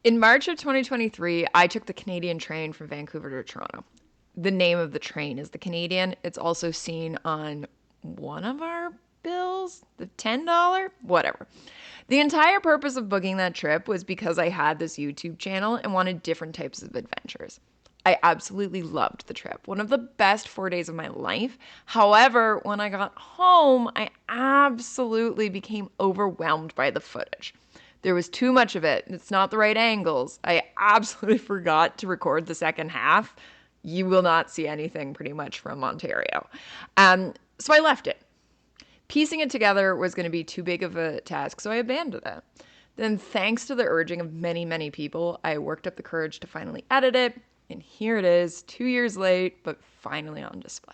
In March of 2023, I took the Canadian train from Vancouver to Toronto. The name of the train is the Canadian. It's also seen on one of our bills, the $10, whatever. The entire purpose of booking that trip was because I had this YouTube channel and wanted different types of adventures. I absolutely loved the trip. One of the best 4 days of my life. However, when I got home, I absolutely became overwhelmed by the footage. There was too much of it. It's not the right angles. I absolutely forgot to record the second half. You will not see anything pretty much from Ontario. So I left it. Piecing it together was going to be too big of a task, so I abandoned it. Then, thanks to the urging of many, many people, I worked up the courage to finally edit it, and here it is, 2 years late, but finally on display.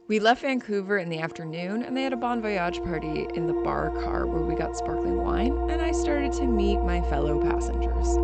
We left Vancouver in the afternoon, and they had a bon voyage party in the bar car where we got sparkling wine, and I started to meet my fellow passengers.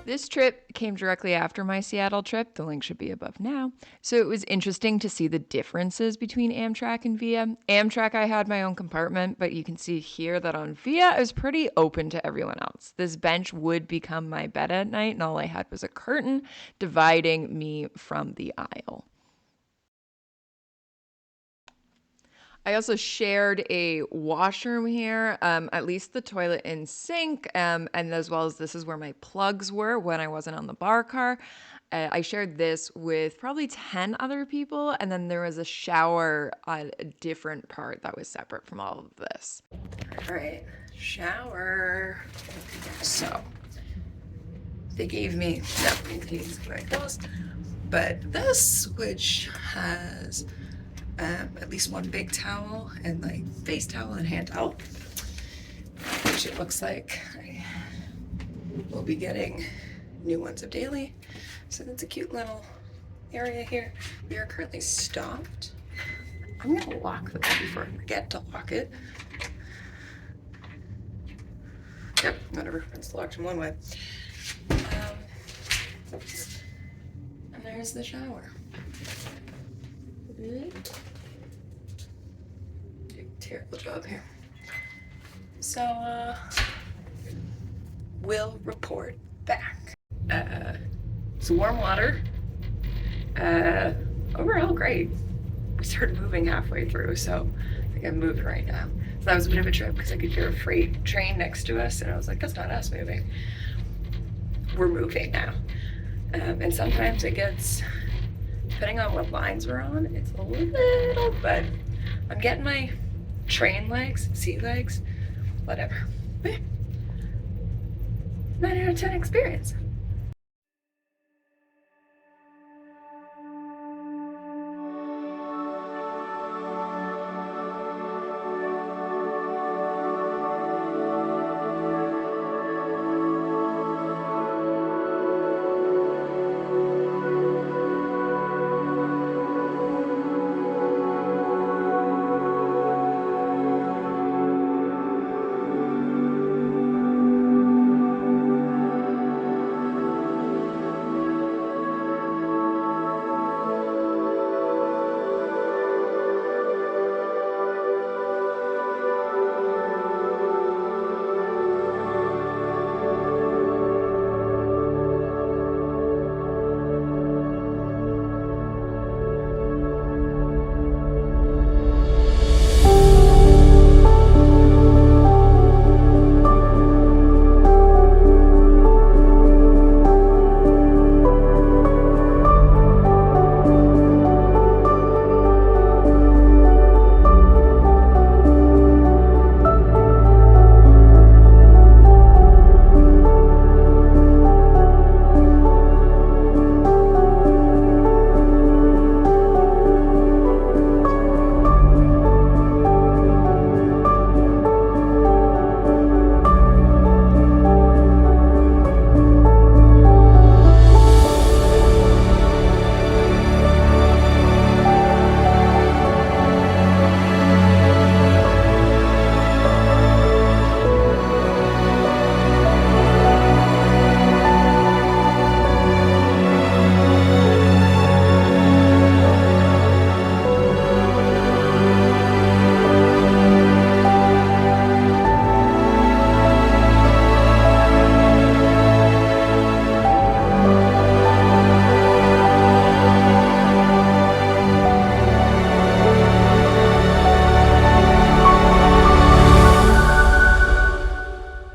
This trip came directly after my Seattle trip. The link should be above now. So it was interesting to see the differences between Amtrak and Via. Amtrak, I had my own compartment, but you can see here that on Via, I was pretty open to everyone else. This bench would become my bed at night, and all I had was a curtain dividing me from the aisle. I also shared a washroom here, at least the toilet and sink, and as well as this is where my plugs were when I wasn't on the bar car. I shared this with probably 10 other people, and then there was a shower on a different part that was separate from all of this. All right, shower. So they gave me, these like those, but this, which has at least one big towel and like face towel and hand towel, which it looks like I will be getting new ones of daily. So that's a cute little area here. We are currently stopped. I'm gonna lock the door before I forget to lock it. Yep, whatever, it's locked in one way. And there's the shower. Terrible job here. So, we'll report back. It's warm water. Overall, great. We started moving halfway through, so I think I'm moving right now. So that was a bit of a trip because I could hear a freight train next to us, and I was like, that's not us moving. we're moving now. And sometimes it gets, depending on what lines we're on, it's a little, but I'm getting my train legs, sea legs, whatever. But yeah, 9 out of 10 experience.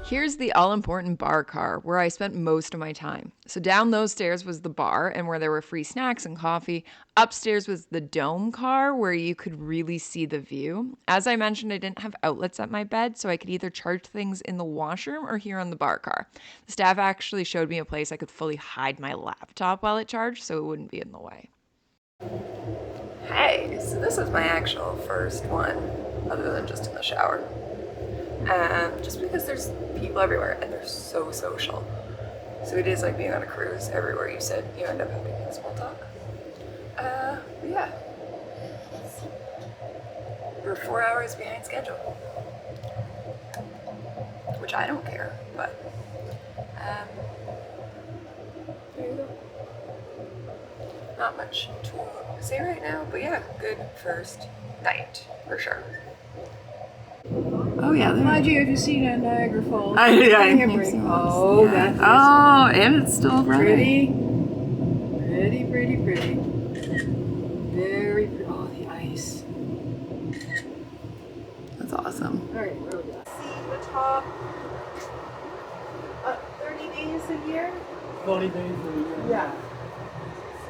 Here's the all-important bar car, where I spent most of my time. So down those stairs was the bar, and where there were free snacks and coffee. Upstairs was the dome car, where you could really see the view. As I mentioned, I didn't have outlets at my bed, so I could either charge things in the washroom or here on the bar car. The staff actually showed me a place I could fully hide my laptop while it charged, so it wouldn't be in the way. Hey, so this is my actual first one, other than just in the shower. Just because there's people everywhere and they're so social. So it is like being on a cruise. Everywhere you sit, you end up having small talk. Yeah. We're 4 hours behind schedule. Which I don't care, but there you go. Not much to say right now, but yeah, good first night for sure. Oh yeah, Mind you, if you've seen Niagara Falls, I think so. Oh, yeah. Oh, and it's still pretty. Very pretty. Oh, the ice. That's awesome. All right, where are we at? See the top 30 days a year? 40 days a year. Yeah.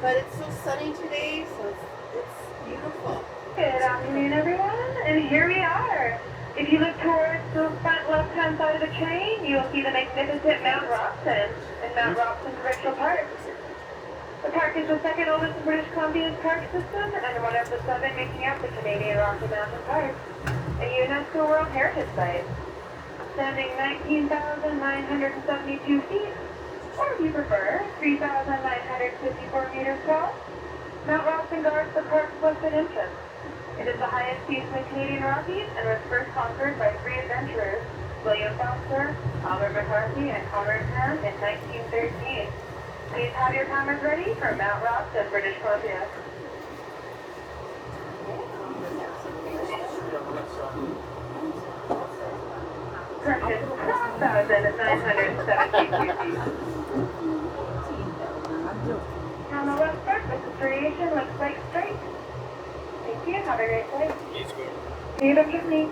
But it's so sunny today, so it's beautiful. Good afternoon, everyone, and here we are. If you look towards the front left-hand side of the train, you will see the magnificent Mount Robson and Mount Robson Provincial Park. The park is the second oldest in British Columbia's park system and one of the 7 making up the Canadian Rocky Mountain Park, a UNESCO World Heritage Site. Standing 19,972 feet, or if you prefer, 3,954 meters tall, Mount Robson guards the park's western entrance. It is the highest peak in the Canadian Rockies and was first conquered by 3 adventurers, William Foster, Albert McCarthy, and Conrad Ham in 1913. Please have your cameras ready for Mount Robson, British Columbia. Correction, 12,972 feet. On the left part, the striation looks like straight. Thank you. Have a great day. See you look at me.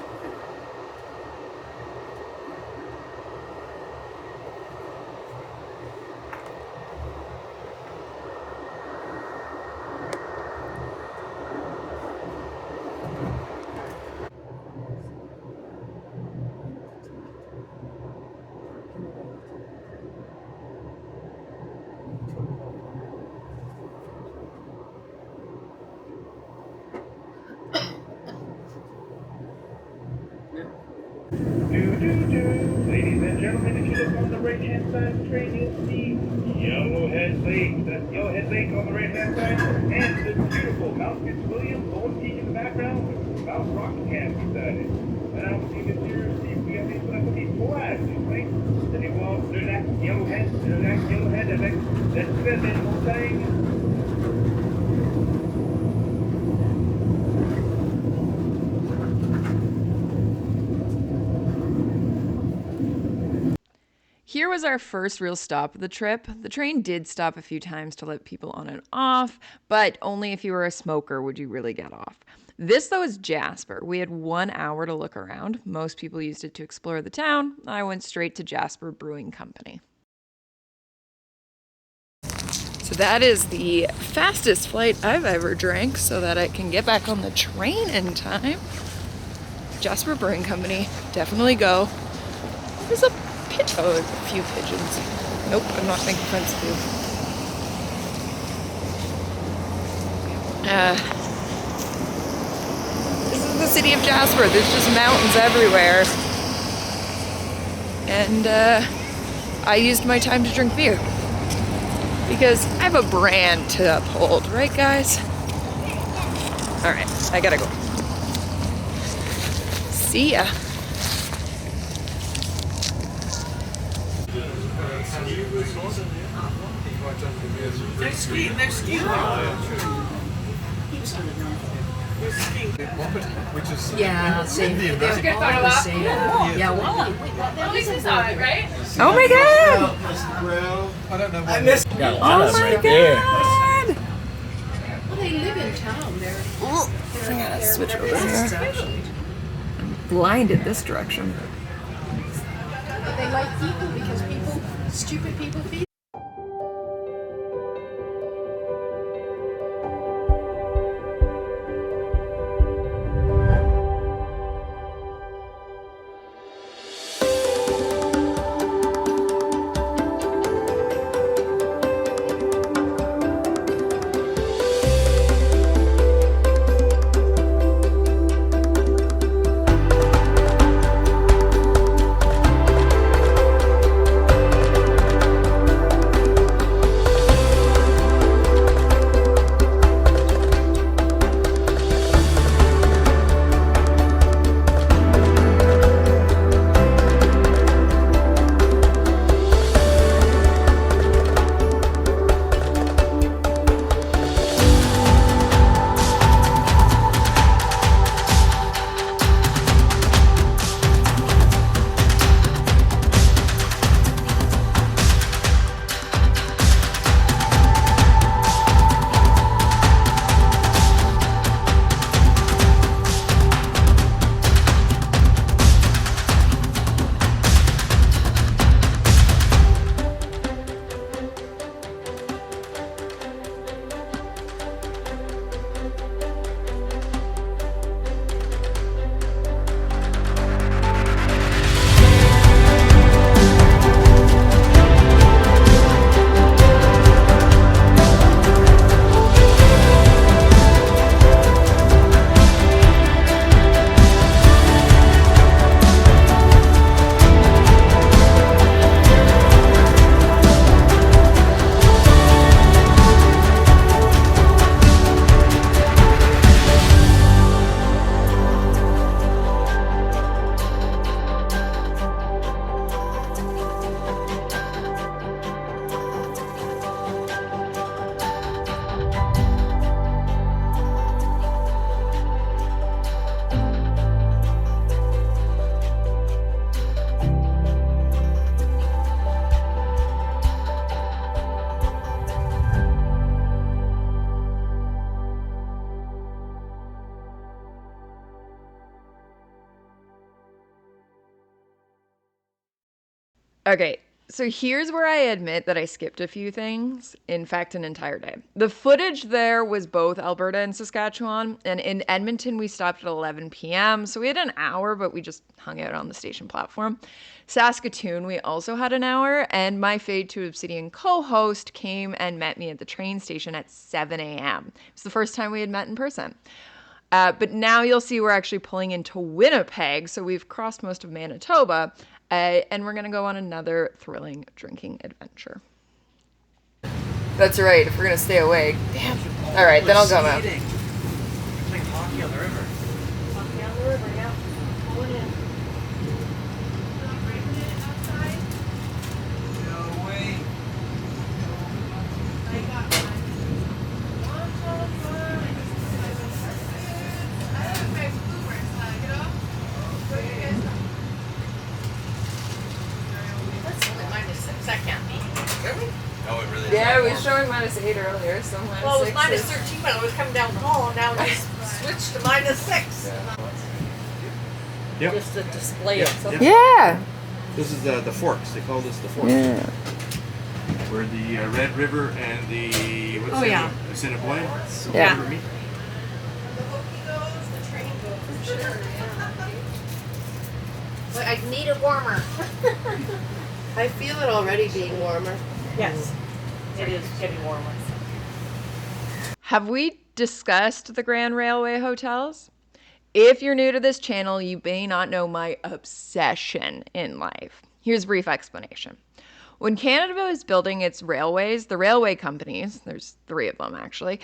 gentlemen, if you look on the right-hand side of the train, you'll see Yellowhead Lake. That's Yellowhead Lake on the right-hand side. And the beautiful Mount Fitzwilliam, Lone Peak in the background, with Mount Rockingham beside it. And I'm seeing this here, see if we have these, what I put these flags, these things. Then you go, there's that Yellowhead, that's good, then whole thing. Here was our first real stop of the trip. The train did stop a few times to let people on and off, but only if you were a smoker would you really get off. This, though, is Jasper. We had 1 hour to look around. Most people used it to explore the town. I went straight to Jasper Brewing Company. So that is the fastest flight I've ever drank so that I can get back on the train in time. Jasper Brewing Company, definitely go. There's a few pigeons. Nope, I'm not making friends with you. This is the city of Jasper. There's just mountains everywhere. And I used my time to drink beer. Because I have a brand to uphold, right guys? Alright, I gotta go. See ya. Yeah, same. They're all the same. Yeah, well, At least we saw it, right? Oh my god! I don't know. I missed. Oh my god! Well, they live in town. I gotta switch over here. I'm blinded this direction. But they like people because stupid people feed. Okay, so here's where I admit that I skipped a few things. In fact, an entire day. The footage there was both Alberta and Saskatchewan, and in Edmonton we stopped at 11 p.m., so we had an hour, but we just hung out on the station platform. Saskatoon, we also had an hour, and my Fade to Obsidian co-host came and met me at the train station at 7 a.m. It was the first time we had met in person. But now you'll see we're actually pulling into Winnipeg, so we've crossed most of Manitoba, And we're going to go on another thrilling drinking adventure. That's right, if we're going to stay awake. Damn. All right, then I'll go out. Skating. Playing hockey on the river. Walking down the river, yeah. Going in. No way. That's only -6. That can't be. Really? No, it really is. Yeah, we were showing -8 earlier, so -6 Well, it was is... -13 when I was coming down the hall, and now it's switched to -6. Yep. Just to display it. So Yeah! This is the forks. They call this the forks. Yeah. Where the Red River and the what's Oh, the yeah. other? The Assiniboine. Yeah. River meet. But I need it warmer. I feel it already being warmer. Yes, it is getting warmer. Have we discussed the Grand Railway hotels? If you're new to this channel, you may not know my obsession in life. Here's a brief explanation. When Canada was building its railways, the railway companies, there's 3 of them actually,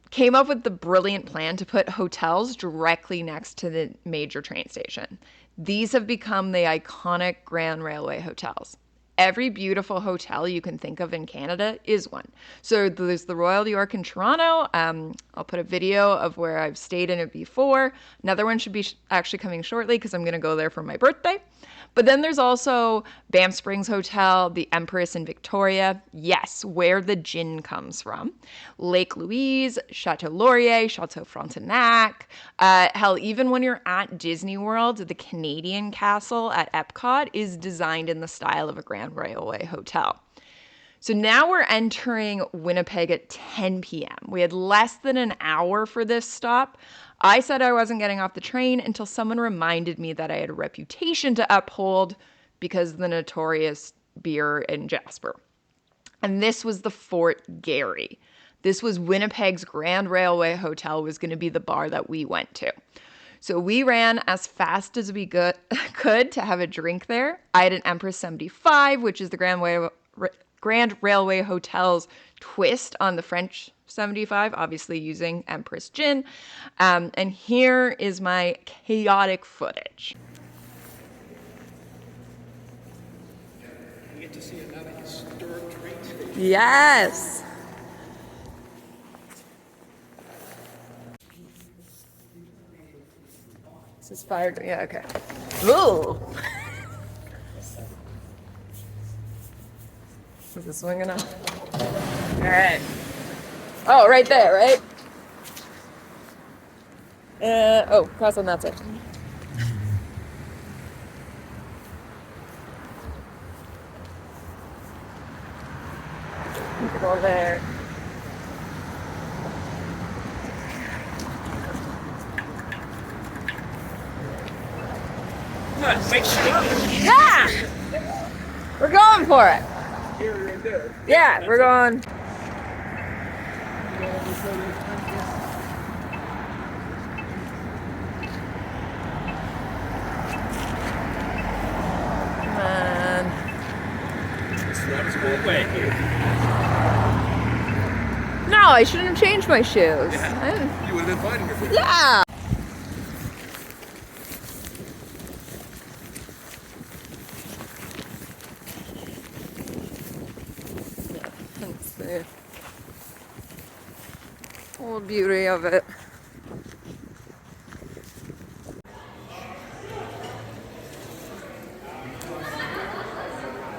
came up with the brilliant plan to put hotels directly next to the major train station. These have become the iconic Grand Railway hotels. Every beautiful hotel you can think of in Canada is one. So there's the Royal York in Toronto. I'll put a video of where I've stayed in it before. Another one should be actually coming shortly because I'm going to go there for my birthday. But then there's also Banff Springs Hotel, the Empress in Victoria, yes, where the gin comes from, Lake Louise, Chateau Laurier, Chateau Frontenac. Hell, even when you're at Disney World, the Canadian Castle at Epcot is designed in the style of a Grand Railway hotel. So now we're entering Winnipeg at 10 p.m. We had less than an hour for this stop. I said I wasn't getting off the train until someone reminded me that I had a reputation to uphold because of the notorious beer in Jasper. And this was the Fort Garry. This was Winnipeg's Grand Railway Hotel was going to be the bar that we went to. So we ran as fast as we could to have a drink there. I had an Empress 75, which is the Grand Railway Hotel's twist on the French 75, obviously using Empress gin. And here is my chaotic footage. You get to see another historic treat. Yes! This is fire. Yeah, okay. Ooh! Is this swinging up? All right. Oh, right there, right? Oh, cross on that side. Go there. Yeah! We're going for it. Yeah, we're going. Come on. It's not a school way. No, I shouldn't have changed my shoes. You would have been fine in your feet. Yeah. That's the whole beauty of it.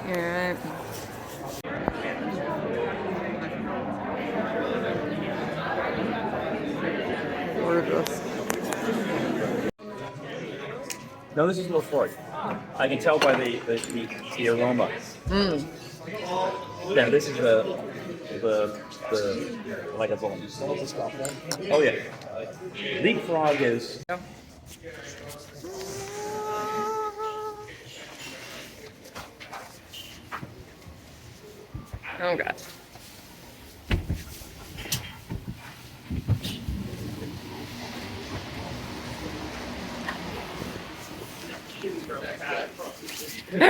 All right. Gorgeous. No, this is a little Ford. I can tell by the aroma. Yeah, this is the like a bone. Oh yeah. Leapfrog is. Oh God.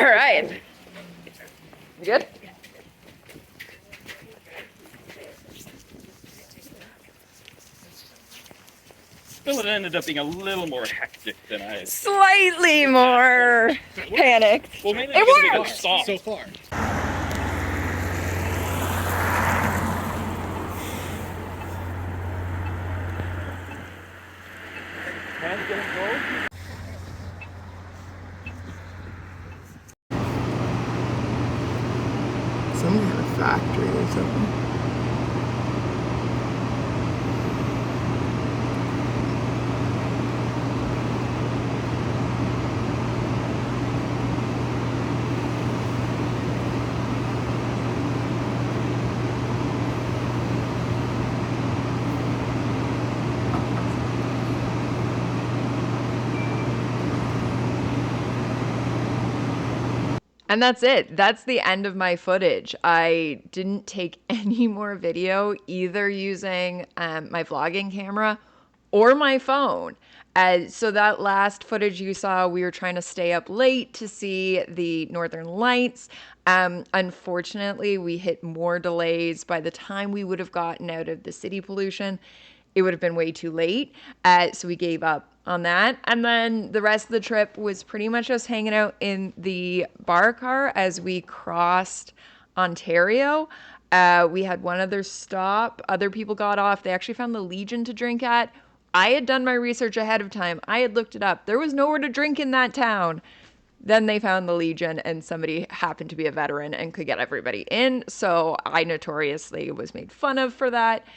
right. You good? Well, it ended up being a little more hectic than I. Slightly more panicked. Well, mainly It because we got worked! stopped. So far. Hands getting cold. Some kind of factory or something. And that's it. That's the end of my footage. I didn't take any more video, either using my vlogging camera or my phone. So that last footage you saw, we were trying to stay up late to see the Northern Lights. Unfortunately, we hit more delays. By the time we would have gotten out of the city pollution, it would have been way too late. So we gave up on that. And then the rest of the trip was pretty much just hanging out in the bar car as we crossed Ontario. We had one other stop. Other people got off. They actually found the Legion to drink at. I had done my research ahead of time. I had looked it up. There was nowhere to drink in that town. Then they found the Legion, and somebody happened to be a veteran and could get everybody in. So I notoriously was made fun of for that.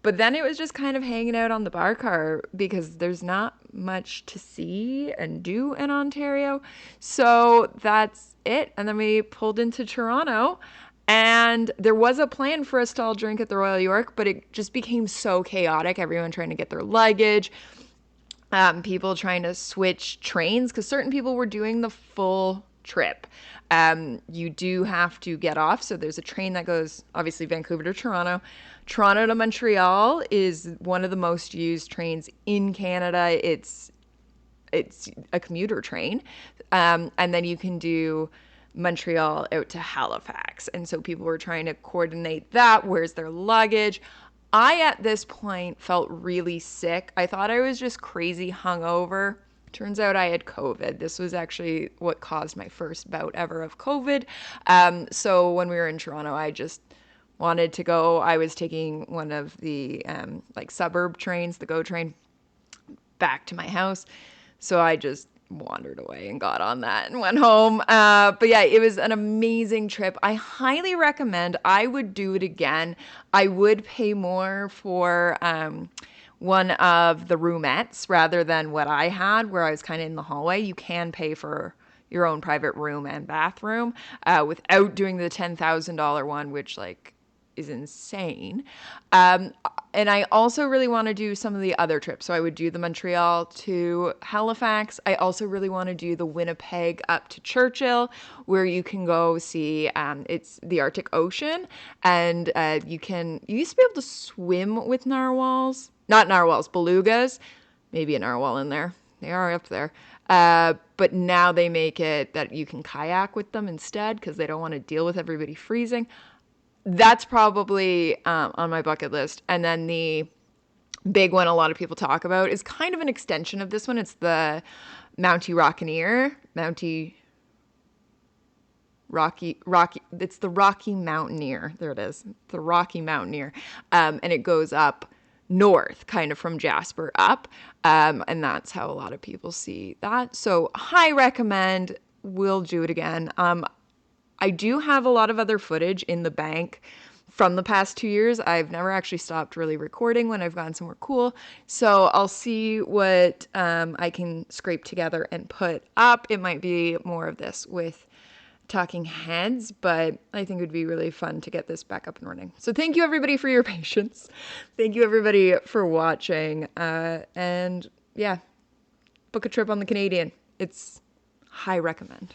But then it was just kind of hanging out on the bar car because there's not much to see and do in Ontario. So that's it. And then we pulled into Toronto, and there was a plan for us to all drink at the Royal York, but it just became so chaotic. Everyone trying to get their luggage, people trying to switch trains because certain people were doing the full trip. You do have to get off. So there's a train that goes obviously Vancouver to Toronto. Toronto to Montreal is one of the most used trains in Canada. It's a commuter train. And then you can do Montreal out to Halifax. And so people were trying to coordinate that. Where's their luggage? I, at this point, felt really sick. I thought I was just crazy hungover. Turns out I had COVID. This was actually what caused my first bout ever of COVID. So when we were in Toronto, I just wanted to go. I was taking one of the like suburb trains, the GO train, back to my house. So I just wandered away and got on that and went home. But yeah, it was an amazing trip. I highly recommend. I would do it again. I would pay more for one of the roomettes rather than what I had, where I was kind of in the hallway. You can pay for your own private room and bathroom without doing the $10,000 one, which like is insane. And I also really want to do some of the other trips. So I would do the Montreal to Halifax. I also really want to do the Winnipeg up to Churchill, where you can go see, it's the Arctic Ocean. And you used to be able to swim with narwhals. Not narwhals, belugas. Maybe a narwhal in there. They are up there. But now they make it that you can kayak with them instead because they don't want to deal with everybody freezing. That's probably on my bucket list. And then the big one a lot of people talk about is kind of an extension of this one. It's the Mountie Rockeneer. It's the Rocky Mountaineer. There it is. The Rocky Mountaineer. And it goes up north, kind of from Jasper up. And that's how a lot of people see that. So high recommend. We'll do it again. I do have a lot of other footage in the bank from the past 2 years. I've never actually stopped really recording when I've gone somewhere cool. So I'll see what I can scrape together and put up. It might be more of this with talking heads, but I think it would be really fun to get this back up and running. So thank you everybody for your patience. Thank you everybody for watching. And yeah, book a trip on the Canadian. It's high recommend.